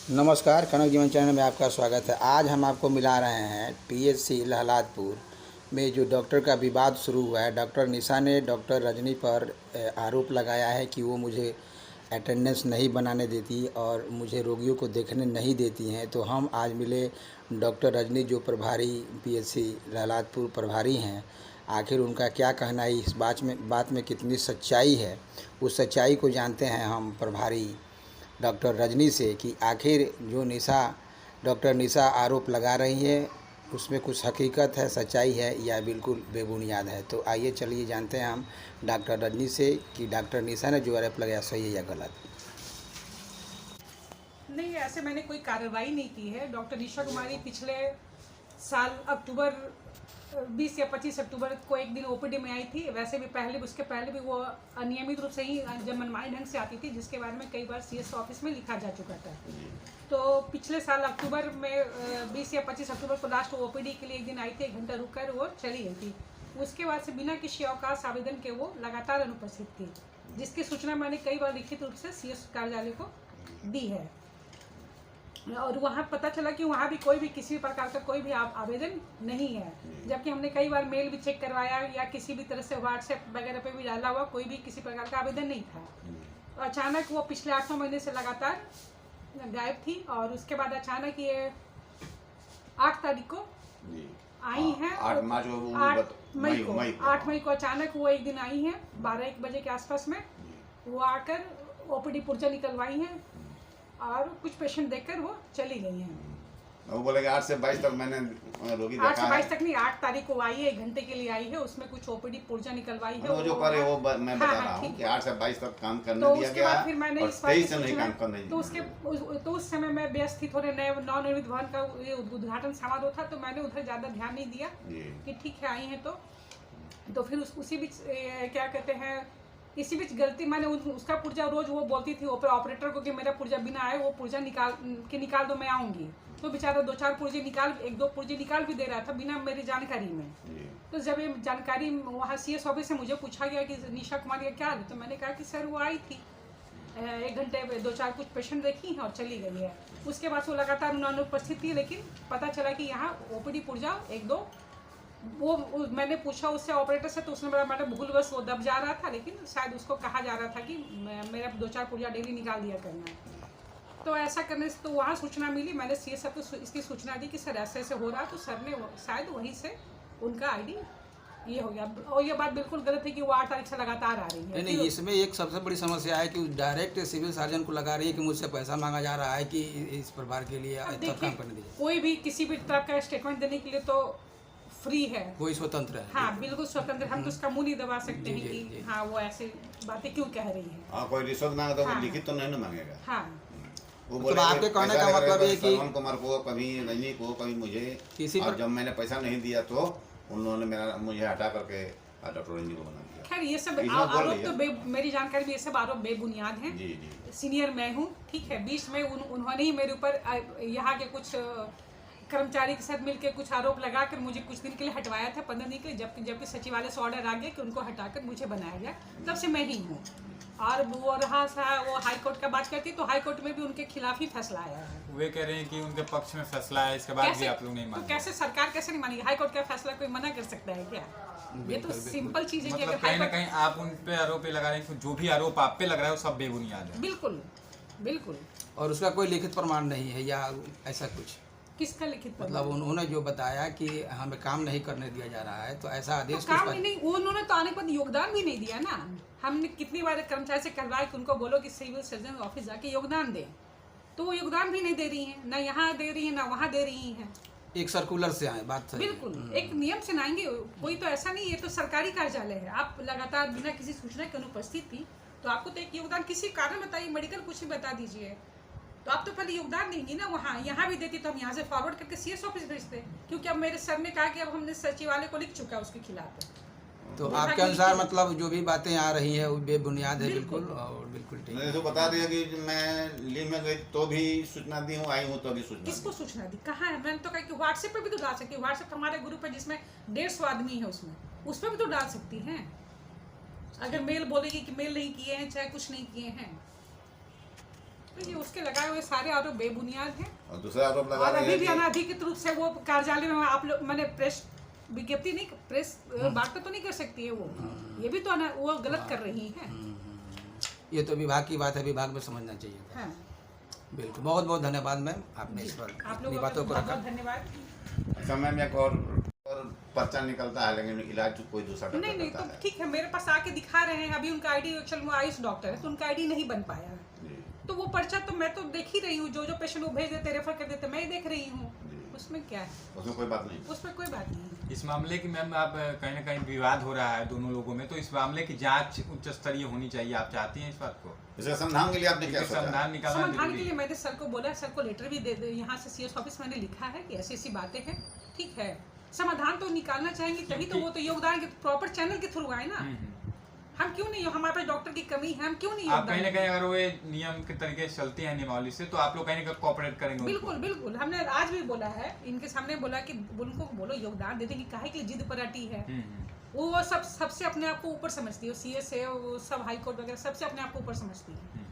नमस्कार, कनक जीवन चैनल में आपका स्वागत है। आज हम आपको मिला रहे हैं पीएचसी लहलादपुर में जो डॉक्टर का विवाद शुरू हुआ है। डॉक्टर निशा ने डॉक्टर रजनी पर आरोप लगाया है कि वो मुझे अटेंडेंस नहीं बनाने देती और मुझे रोगियों को देखने नहीं देती हैं। तो हम आज मिले डॉक्टर रजनी, जो प्रभारी पीएचसी लहलादपुर प्रभारी हैं। आखिर उनका क्या कहना है, इस बात में कितनी सच्चाई है, उस सच्चाई को जानते हैं हम प्रभारी डॉक्टर रजनी से कि आखिर जो डॉक्टर निशा आरोप लगा रही है उसमें कुछ हकीकत है, सच्चाई है या बिल्कुल बेबुनियाद है। तो आइए चलिए जानते हैं हम डॉक्टर रजनी से कि डॉक्टर निशा ने जो आरोप लगाया सही है या गलत। नहीं, ऐसे मैंने कोई कार्रवाई नहीं की है। डॉक्टर निशा कुमारी पिछले साल अक्टूबर 20 या 25 अक्टूबर को एक दिन ओपीडी में आई थी। वैसे भी उसके पहले भी वो अनियमित रूप से ही जब मनमानी ढंग से आती थी, जिसके बारे में कई बार सीएस ऑफिस में लिखा जा चुका था। तो पिछले साल अक्टूबर में 20 या 25 अक्टूबर को लास्ट ओपीडी के लिए एक दिन आई थी, 1 घंटा रुक कर वो चली गई थी। उसके बाद से बिना किसी अवकाश आवेदन के वो लगातार अनुपस्थित थी, जिसकी सूचना मैंने कई बार लिखित रूप से सीएस कार्यालय को दी है। और वहाँ पता चला कि वहाँ भी कोई भी किसी प्रकार का कोई भी आवेदन नहीं है, जबकि हमने कई बार मेल भी चेक करवाया या किसी भी तरह से व्हाट्सएप वगैरह पे भी डाला हुआ, कोई भी किसी प्रकार का आवेदन नहीं था। तो अचानक वो पिछले 8-9 महीने से लगातार गायब थी और उसके बाद अचानक ये 8 तारीख को आई हैं। 8 मई को अचानक वो एक दिन आई हैं 12-1 बजे के आसपास में। वो आकर ओपीडी पुर्जा निकलवाई हैं और कुछ पेशेंट देखकर वो चली गई हैं। वो बोलेगा 8 से 22 तक मैंने रोगी देखा है। 8 से 22 तक नहीं, 8 तारीख को आई है, 1 घंटे के लिए आई है। उसमें कुछ ओपीडी पुर्जा निकलवाई है। वो जो करे वो मैं बता रहा हूँ कि 8 से 22 तक काम करने दिया गया है। फिर मैंने और इस बात 23 से नहीं काम करने दिया। तो उस समय मैं व्यस्त थी, थोड़े नवनिर्मित भवन का ये उद्घाटन समारोह था, तो मैंने उधर ज़्यादा ध्यान नहीं दिया कि ठीक है आई है। तो फिर उसी बीच क्या कहते हैं, इसी बीच गलती मैंने उसका पुर्जा रोज वो बोलती थी ऑपरेटर को कि मेरा पुर्जा बिना आए वो पुर्जा निकाल दो, मैं आऊँगी। तो बेचारा 2-4 पुर्जे 1-2 पुर्जे निकाल भी दे रहा था बिना मेरी जानकारी में। तो जब ये जानकारी वहाँ सीएस ऑफिस से मुझे पूछा गया कि निशा कुमारी का क्या है, तो मैंने कहा कि सर वो आई थी 1 घंटे 2-4 कुछ पेशेंट देखी हैं और चली गई है। उसके बाद वो लगातार अनुपस्थित थी, लेकिन पता चला कि यहाँ ओपीडी पुर्जा 1-2 वो मैंने पूछा उससे ऑपरेटर से, तो उसने बोला मैडम भूलवश वो दब जा रहा था, लेकिन शायद उसको कहा जा रहा था कि मेरा 2-4 पुर्जा डेली निकाल दिया करना है। तो ऐसा करने से तो वहाँ सूचना मिली, मैंने सीएस साहब को इसकी सूचना दी कि सर ऐसे ऐसे हो रहा। तो सर ने शायद वहीं से उनका आईडी ये हो गया। और ये बात बिल्कुल गलत है कि वो 8 तारीख से लगातार आ रही है। नहीं, इसमें एक सबसे बड़ी समस्या है कि डायरेक्ट सिविल सर्जन को लगा रही है कि मुझसे पैसा मांगा जा रहा है कि इस प्रभार के लिए काम करने दीजिए। कोई भी किसी भी तरह का स्टेटमेंट देने के लिए तो फ्री है, कोई स्वतंत्र है। हाँ बिल्कुल स्वतंत्र। हम तो उसका मुंह नहीं दबा सकते हैं कि हाँ वो ऐसे बातें क्यों कह रही है। हाँ, कोई रिश्वत मांगे तो लिखित तो नहीं ना मांगेगा। हाँ, वो तो आपके कहने का मतलब है कि श्रवण कुमार को, कभी रजनी को, कभी मुझे, और जब मैंने पैसा नहीं दिया तो उन्होंने मुझे हटा करके डॉक्टर रजनी को बना दिया। खैर ये सब आरोप तो मेरी जानकारी में ये सब आरोप बेबुनियाद हैं। सीनियर मैं हूँ, ठीक है। बीच में उन्होंने ही मेरे ऊपर यहाँ के कुछ कर्मचारी के साथ मिलकर कुछ आरोप लगाकर मुझे कुछ दिन के लिए हटवाया था, 15 दिन के लिए, जबकि सचिवालय से ऑर्डर आ गया कि उनको हटाकर मुझे बनाया गया। तब से मैं ही हूँ। और वो रहा वो हाई कोर्ट का बात करती, तो हाई कोर्ट में भी उनके खिलाफ ही फैसला आया है। वे कह रहे हैं कि उनके पक्ष में फैसला है, इसके बाद भी आप लोग नहीं मानते। तो कैसे सरकार कैसे नहीं मानेगी? हाई कोर्ट का फैसला कोई मना कर सकता है क्या? ये तो सिंपल चीज है कि मतलब कहीं ना कहीं आप उन पे आरोप लगा रहे हैं, जो भी आरोप आप पे लग रहा है वो सब बेबुनियाद है। बिल्कुल बिल्कुल। और उसका कोई लिखित प्रमाण नहीं है या ऐसा कुछ? किसका लिखित प्रमाण? मतलब उन्होंने जो बताया कि हमें काम नहीं करने दिया जा रहा है, तो ऐसा आदेश तो काम नहीं, उन्होंने तो आने के बाद योगदान भी नहीं दिया ना। हमने कितनी बार कर्मचारी से कहवाया कि उनको बोलो कि सिविल सर्जन ऑफिस जाके योगदान दें, तो वो योगदान भी नहीं दे रही हैं, ना यहाँ दे रही है ना वहाँ दे रही हैं। एक सर्कुलर से आए, बात सही। बिल्कुल एक नियम से आएंगे, कोई तो ऐसा नहीं, ये तो सरकारी कार्यालय है। आप लगातार बिना किसी सूचना के अनुपस्थित थी, तो आपको तो एक योगदान किसी कारण बताइए, मेडिकल कुछ भी बता दीजिए, तो आप तो पहले योगदान देंगी ना। वहाँ यहाँ भी देती तो हम यहाँ से फॉरवर्ड करके सीएस ऑफिस भेजते, क्योंकि अब मेरे सर ने कहा कि अब हमने सचिवालय को लिख चुका है उसके खिलाफ। तो आपके अनुसार मतलब जो भी बातें आ रही है वो बेबुनियाद है? बिल्कुल, और बिल्कुल ठीक है। तो बता दिया कि मैं लीव में गई तो भी सूचना दी हूँ, आई हूँ तो भी सूचना। किसको सूचना दी? कहाँ है? मैंने तो कहा कि व्हाट्सएप पे भी तो डाल सकती है। व्हाट्सएप हमारे ग्रुप है जिसमें 150 आदमी है, उस पर भी तो डाल सकती हैं। अगर मेल बोलेगी कि मेल नहीं किए हैं, चाहे कुछ नहीं किए हैं, तो ये उसके लगाए हुए सारे आरोप बेबुनियाद हैं और दूसरा आरोप लगा और रहे अभी हैं भी कि अनाधिकृत रूप से वो कार्यालय में आप लोग मैंने प्रेस विज्ञप्ति नहीं प्रेस वार्ता तो नहीं कर सकती है वो, ये भी तो वो गलत कर रही है। ये तो विभाग की बात है, विभाग में समझना चाहिए था। हाँ। बिल्कुल, बहुत बहुत धन्यवाद मैम, आपने इस पर आप अपनी लोगों बातों का को रखा। बहुत धन्यवाद। समय में एक और पर्चा निकलता है, लेकिन इलाज कोई दूसरा डॉक्टर नहीं करता तो है। ठीक है, मेरे पास आके दिखा रहे हैं। अभी उनका आईडी एक्चुअल में आयुष डॉक्टर है तो उनका आईडी नहीं बन पाया है, जी, तो वो पर्चा तो मैं तो देख ही रही हूँ, जो जो पेशेंट वो भेज देते रेफर कर देते मैं ही देख रही हूँ, जी। उसमें क्या है, उसमें कोई बात नहीं। उसमें कोई बात नहीं है। इस मामले की मैम आप कहीं ना कहीं विवाद हो रहा है दोनों लोगों में, तो इस मामले की जांच उच्च स्तरीय होनी चाहिए। आप चाहती हैं इस बात को? इसका समाधान के लिए आपने क्या इसका सोचा? समाधान निकालना समाधान जरूरी के लिए है। मैंने सर को बोला, सर को लेटर भी दे यहाँ से सीएस ऑफिस मैंने लिखा है कि ऐसी ऐसी बातें हैं, ठीक है, समाधान तो निकालना चाहेंगे तभी तो, वो तो योगदान के प्रॉपर चैनल के थ्रू आए ना। हम क्यों नहीं, हमारे पास डॉक्टर की कमी है, हम क्यों नहीं आप कहीं ना योगदान कहीं अगर वो नियम के तरीके से चलती है नियमावली से, तो आप लोग कहीं ना कहीं कोऑपरेट करेंगे उनको। बिल्कुल बिल्कुल, हमने आज भी बोला है, इनके सामने बोला कि उनको बोलो योगदान दे देंगे, काहे की जिद पर अटी है। वो सबसे अपने आप को ऊपर समझती है, सीएस है वो सब, हाई कोर्ट वगैरह सबसे अपने आप को ऊपर समझती है।